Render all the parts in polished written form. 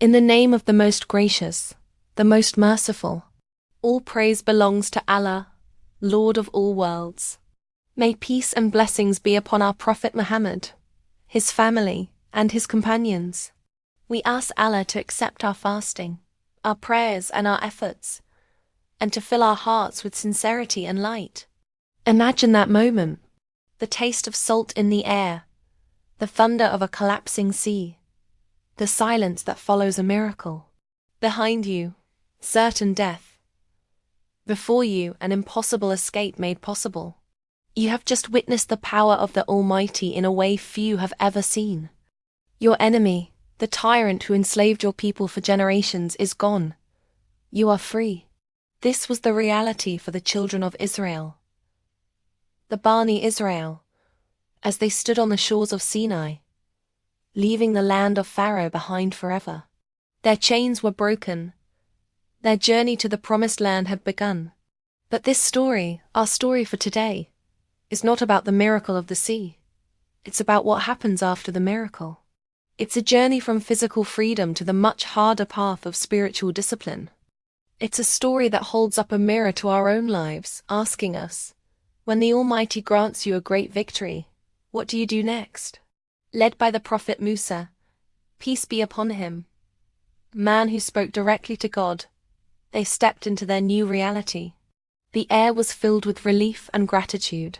In the name of the most gracious, the most merciful, all praise belongs to Allah, Lord of all worlds. May peace and blessings be upon our Prophet Muhammad, his family, and his companions. We ask Allah to accept our fasting, our prayers and our efforts, and to fill our hearts with sincerity and light. Imagine that moment, the taste of salt in the air, the thunder of a collapsing sea, the silence that follows a miracle. Behind you, certain death. Before you, an impossible escape made possible. You have just witnessed the power of the Almighty in a way few have ever seen. Your enemy, the tyrant who enslaved your people for generations, is gone. You are free. This was the reality for the children of Israel. The Bani Israeel, as they stood on the shores of Sinai, leaving the land of Pharaoh behind forever. Their chains were broken. Their journey to the promised land had begun. But this story, our story for today, is not about the miracle of the sea. It's about what happens after the miracle. It's a journey from physical freedom to the much harder path of spiritual discipline. It's a story that holds up a mirror to our own lives, asking us, when the Almighty grants you a great victory, what do you do next? Led by the Prophet Musa, peace be upon him, man who spoke directly to God, they stepped into their new reality. The air was filled with relief and gratitude.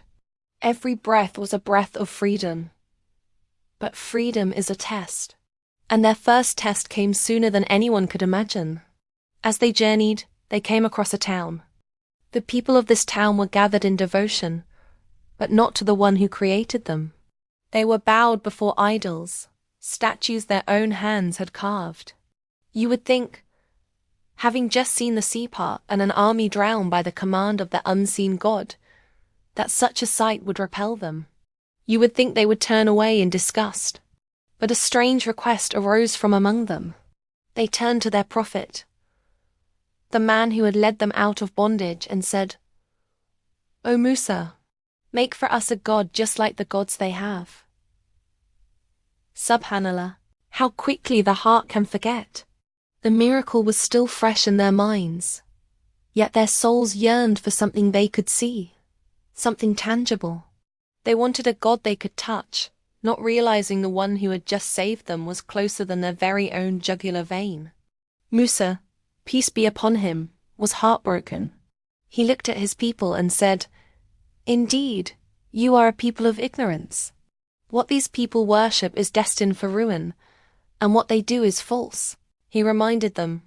Every breath was a breath of freedom. But freedom is a test. And their first test came sooner than anyone could imagine. As they journeyed, they came across a town. The people of this town were gathered in devotion, but not to the one who created them. They were bowed before idols, statues their own hands had carved. You would think, having just seen the sea part and an army drown by the command of the unseen God, that such a sight would repel them. You would think they would turn away in disgust. But a strange request arose from among them. They turned to their prophet, the man who had led them out of bondage, and said, "O Musa, make for us a god just like the gods they have." Subhanallah, how quickly the heart can forget. The miracle was still fresh in their minds, yet their souls yearned for something they could see, something tangible. They wanted a God they could touch, not realizing the one who had just saved them was closer than their very own jugular vein. Musa, peace be upon him, was heartbroken. He looked at his people and said, "Indeed, you are a people of ignorance. What these people worship is destined for ruin, and what they do is false." He reminded them,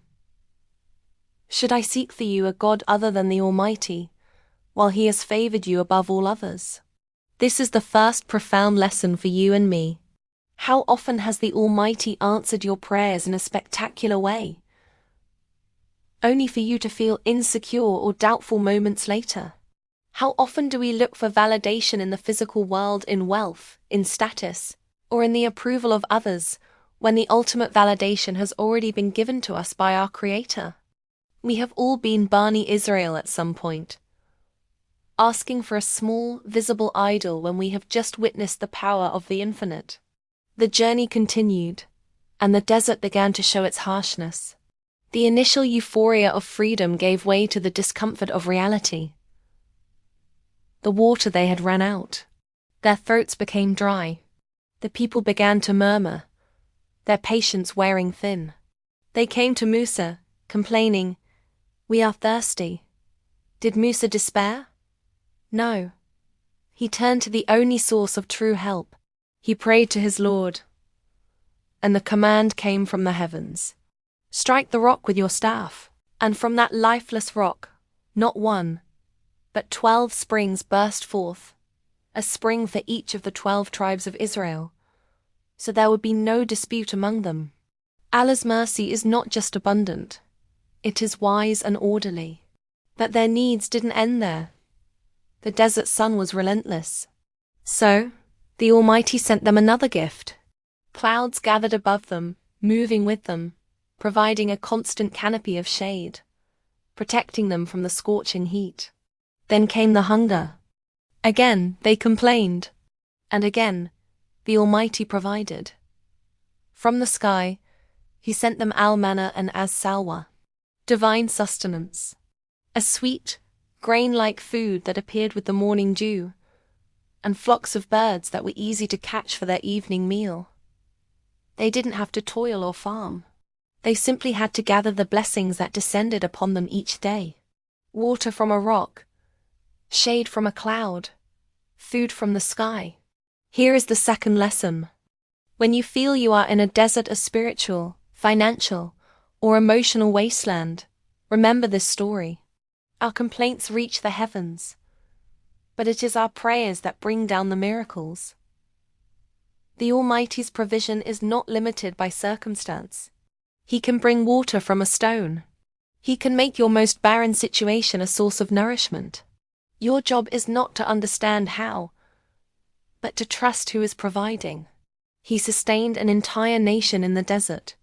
"Should I seek for you a God other than the Almighty, while He has favored you above all others?" This is the first profound lesson for you and me. How often has the Almighty answered your prayers in a spectacular way, only for you to feel insecure or doubtful moments later? How often do we look for validation in the physical world, in wealth, in status, or in the approval of others, when the ultimate validation has already been given to us by our Creator? We have all been Bani Israeel at some point, asking for a small, visible idol when we have just witnessed the power of the infinite. The journey continued, and the desert began to show its harshness. The initial euphoria of freedom gave way to the discomfort of reality. The water they had ran out. Their throats became dry. The people began to murmur, their patience wearing thin. They came to Musa, complaining, "We are thirsty." Did Musa despair? No. He turned to the only source of true help. He prayed to his Lord, and the command came from the heavens. "Strike the rock with your staff." And from that lifeless rock, not one, but 12 springs burst forth, a spring for each of the 12 tribes of Israel, so there would be no dispute among them. Allah's mercy is not just abundant, it is wise and orderly. But their needs didn't end there. The desert sun was relentless. So, the Almighty sent them another gift. Clouds gathered above them, moving with them, providing a constant canopy of shade, protecting them from the scorching heat. Then came the hunger. Again, they complained. And again, the Almighty provided. From the sky, He sent them Manna and As Salwa, divine sustenance, a sweet, grain-like food that appeared with the morning dew, and flocks of birds that were easy to catch for their evening meal. They didn't have to toil or farm. They simply had to gather the blessings that descended upon them each day. Water from a rock, shade from a cloud, food from the sky. Here is the second lesson. When you feel you are in a desert of spiritual, financial, or emotional wasteland, remember this story. Our complaints reach the heavens, but it is our prayers that bring down the miracles. The Almighty's provision is not limited by circumstance. He can bring water from a stone. He can make your most barren situation a source of nourishment. Your job is not to understand how, but to trust who is providing. He sustained an entire nation in the desert.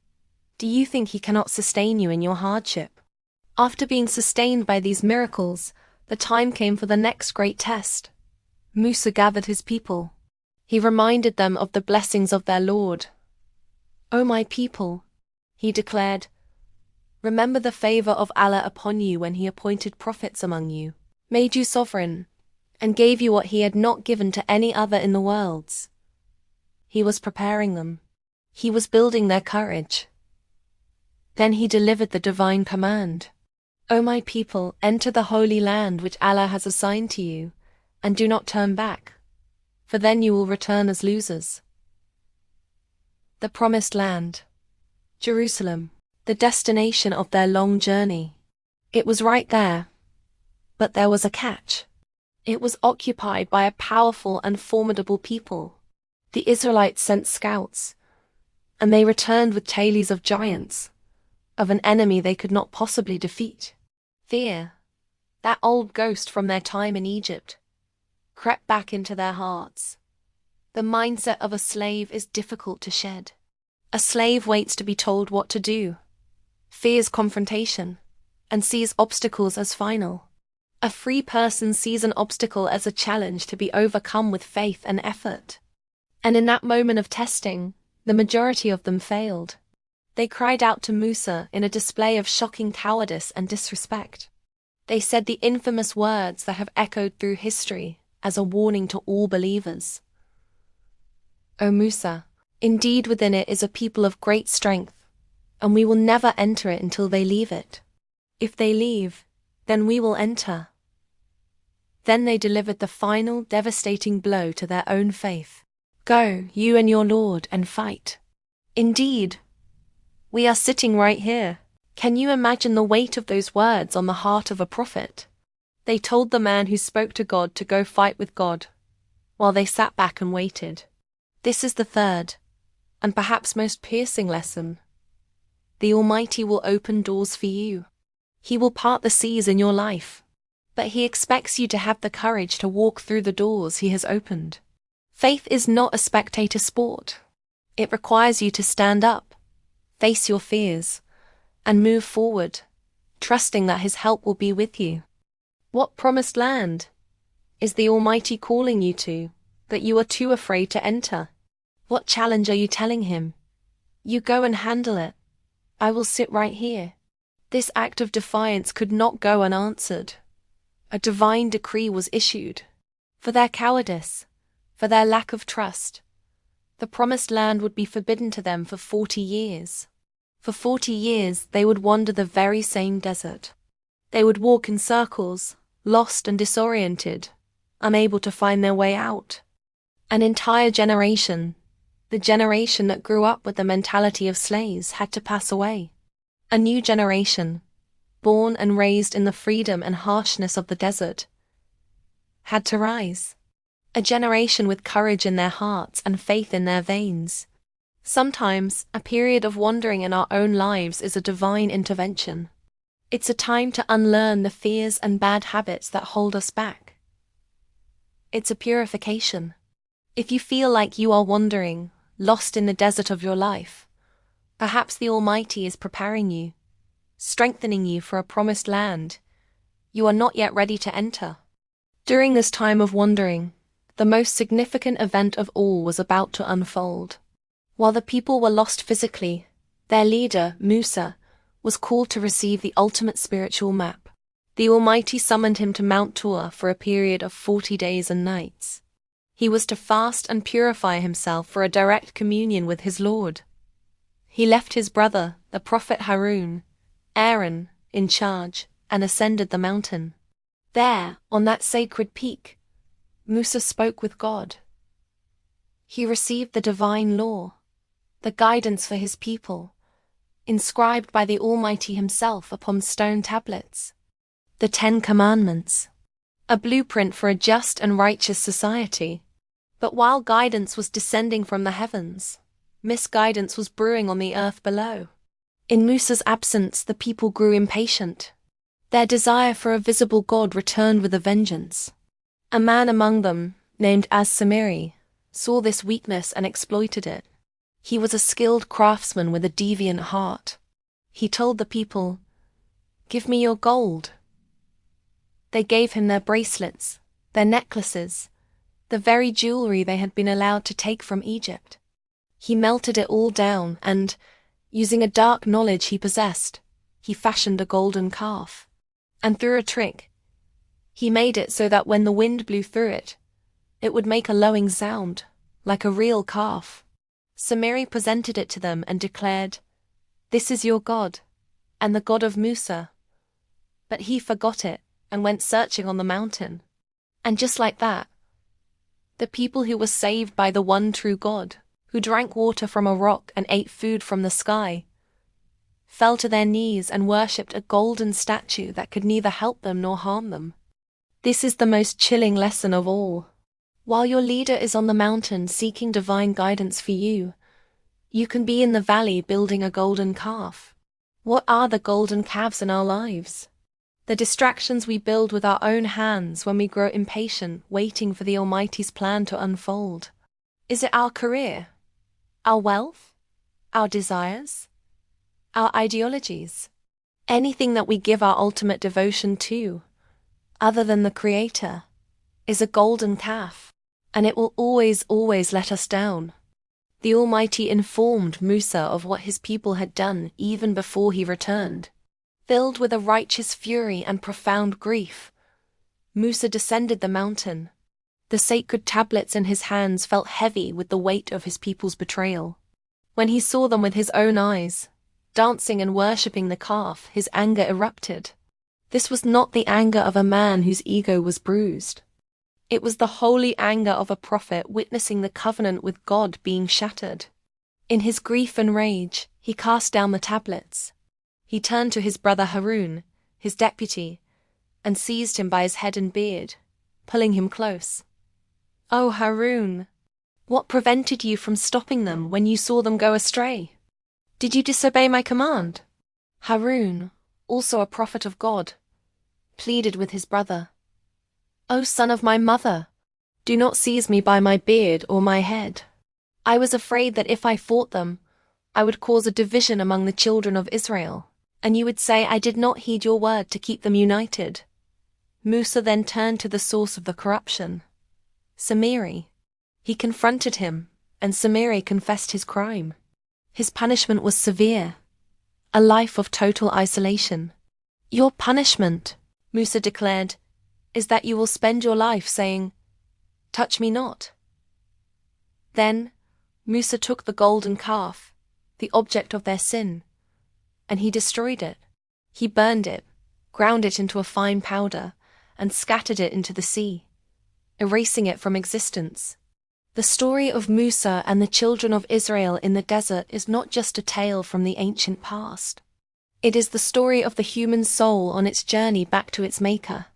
Do you think he cannot sustain you in your hardship? After being sustained by these miracles, the time came for the next great test. Musa gathered his people. He reminded them of the blessings of their Lord. "O my people," he declared, "remember the favor of Allah upon you when he appointed prophets among you, made you sovereign, and gave you what he had not given to any other in the worlds." He was preparing them. He was building their courage. Then he delivered the divine command. "O my people, enter the holy land which Allah has assigned to you, and do not turn back, for then you will return as losers." The promised land, Jerusalem, the destination of their long journey. It was right there, but there was a catch. It was occupied by a powerful and formidable people. The Israelites sent scouts, and they returned with tales of giants, of an enemy they could not possibly defeat. Fear, that old ghost from their time in Egypt, crept back into their hearts. The mindset of a slave is difficult to shed. A slave waits to be told what to do, fears confrontation, and sees obstacles as final. A free person sees an obstacle as a challenge to be overcome with faith and effort. And in that moment of testing, the majority of them failed. They cried out to Musa in a display of shocking cowardice and disrespect. They said the infamous words that have echoed through history as a warning to all believers. "O Musa, indeed within it is a people of great strength, and we will never enter it until they leave it. If they leave, then we will enter." Then they delivered the final devastating blow to their own faith. "Go, you and your Lord, and fight. Indeed, we are sitting right here." Can you imagine the weight of those words on the heart of a prophet? They told the man who spoke to God to go fight with God, while they sat back and waited. This is the third, and perhaps most piercing lesson. The Almighty will open doors for you. He will part the seas in your life, but He expects you to have the courage to walk through the doors He has opened. Faith is not a spectator sport. It requires you to stand up, face your fears, and move forward, trusting that His help will be with you. What promised land is the Almighty calling you to, that you are too afraid to enter? What challenge are you telling Him? "You go and handle it. I will sit right here." This act of defiance could not go unanswered. A divine decree was issued. For their cowardice, for their lack of trust, the promised land would be forbidden to them for 40 years. For 40 years they would wander the very same desert. They would walk in circles, lost and disoriented, unable to find their way out. An entire generation, the generation that grew up with the mentality of slaves, had to pass away. A new generation, born and raised in the freedom and harshness of the desert, had to rise. A generation with courage in their hearts and faith in their veins. Sometimes, a period of wandering in our own lives is a divine intervention. It's a time to unlearn the fears and bad habits that hold us back. It's a purification. If you feel like you are wandering, lost in the desert of your life, perhaps the Almighty is preparing you, strengthening you for a promised land you are not yet ready to enter. During this time of wandering, the most significant event of all was about to unfold. While the people were lost physically, Their leader, Musa, was called to receive the ultimate spiritual map. The Almighty summoned him to Mount Tur for a period of 40 days and nights. He was to fast and purify himself for a direct communion with his Lord. He left his brother, the prophet Harun, Aaron, in charge, and ascended the mountain. There, on that sacred peak, Musa spoke with God. He received the divine law, the guidance for his people, inscribed by the Almighty himself upon stone tablets. The 10 Commandments, a blueprint for a just and righteous society. But while guidance was descending from the heavens, misguidance was brewing on the earth below. In Musa's absence, the people grew impatient. Their desire for a visible God returned with a vengeance. A man among them, named as Samiri, saw this weakness and exploited it. He was a skilled craftsman with a deviant heart. He told the people, "Give me your gold." They gave him their bracelets, their necklaces, the very jewelry they had been allowed to take from Egypt. He melted it all down and, using a dark knowledge he possessed, he fashioned a golden calf. And through a trick, he made it so that when the wind blew through it, it would make a lowing sound, like a real calf. Samiri presented it to them and declared, "This is your God, and the God of Musa." But he forgot it and went searching on the mountain. And just like that, the people who were saved by the one true God, who drank water from a rock and ate food from the sky, fell to their knees and worshipped a golden statue that could neither help them nor harm them. This is the most chilling lesson of all. While your leader is on the mountain seeking divine guidance for you, you can be in the valley building a golden calf. What are the golden calves in our lives? The distractions we build with our own hands when we grow impatient, waiting for the Almighty's plan to unfold. Is it our career, our wealth, our desires, our ideologies? Anything that we give our ultimate devotion to, other than the Creator, is a golden calf, and it will always let us down. The Almighty informed Musa of what his people had done even before he returned. Filled with a righteous fury and profound grief, Musa descended the mountain. The sacred tablets in his hands felt heavy with the weight of his people's betrayal. When he saw them with his own eyes, dancing and worshipping the calf, his anger erupted. This was not the anger of a man whose ego was bruised. It was the holy anger of a prophet witnessing the covenant with God being shattered. In his grief and rage, he cast down the tablets. He turned to his brother Harun, his deputy, and seized him by his head and beard, pulling him close. "Oh, Harun, what prevented you from stopping them when you saw them go astray? Did you disobey my command?" Harun, also a prophet of God, pleaded with his brother, "O son of my mother, do not seize me by my beard or my head. I was afraid that if I fought them, I would cause a division among the children of Israel, and you would say I did not heed your word to keep them united." Musa then turned to the source of the corruption, Samiri. He confronted him, and Samiri confessed his crime. His punishment was severe, a life of total isolation. "Your punishment," Musa declared, "is that you will spend your life saying, 'Touch me not.'" Then Musa took the golden calf, the object of their sin, and he destroyed it. He burned it, ground it into a fine powder, and scattered it into the sea, erasing it from existence. The story of Musa and the children of Israel in the desert is not just a tale from the ancient past. It is the story of the human soul on its journey back to its maker.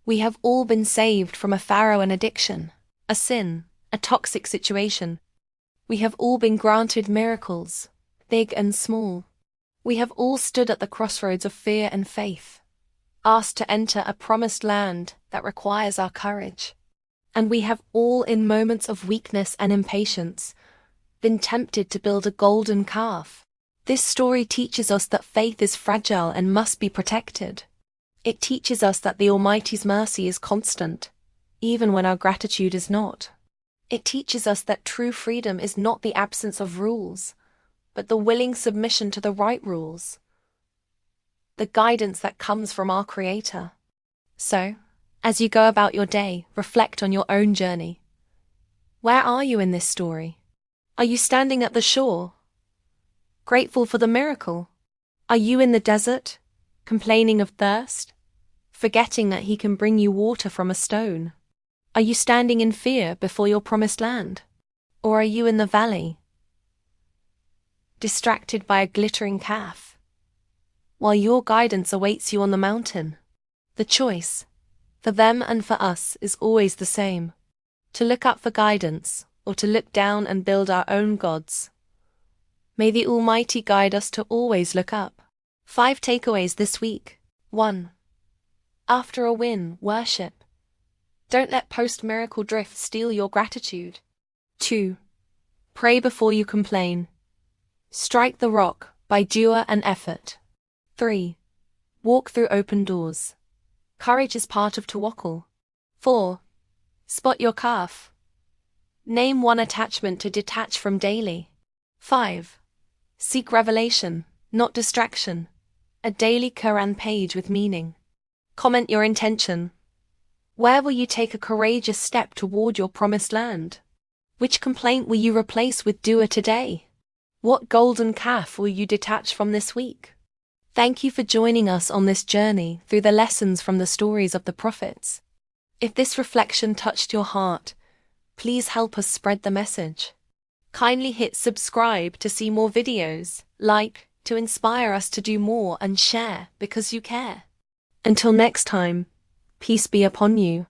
We have all been saved from a Pharaoh addiction, a sin, a toxic situation. We have all been granted miracles, big and small. We have all stood at the crossroads of fear and faith, asked to enter a promised land that requires our courage. And we have all, in moments of weakness and impatience, been tempted to build a golden calf. This story teaches us that faith is fragile and must be protected. It teaches us that the Almighty's mercy is constant, even when our gratitude is not. It teaches us that true freedom is not the absence of rules, but the willing submission to the right rules, the guidance that comes from our Creator. So, as you go about your day, reflect on your own journey. Where are you in this story? Are you standing at the shore, grateful for the miracle? Are you in the desert, complaining of thirst, forgetting that He can bring you water from a stone? Are you standing in fear before your promised land? Or are you in the valley, distracted by a glittering calf, while your guidance awaits you on the mountain? The choice, for them and for us, is always the same: to look up for guidance, or to look down and build our own gods. May the Almighty guide us to always look up. 5 takeaways this week. 1. After a win, worship. Don't let post-miracle drift steal your gratitude. 2. Pray before you complain. Strike the rock by doer and effort. 3. Walk through open doors. Courage is part of tawakkul. 4. Spot your calf. Name one attachment to detach from daily. 5. Seek revelation, not distraction. A daily Quran page with meaning. Comment your intention. Where will you take a courageous step toward your promised land? Which complaint will you replace with doer today? What golden calf will you detach from this week? Thank you for joining us on this journey through the lessons from the stories of the prophets. If this reflection touched your heart, please help us spread the message. Kindly hit subscribe to see more videos, like, to inspire us to do more, and share because you care. Until next time, peace be upon you.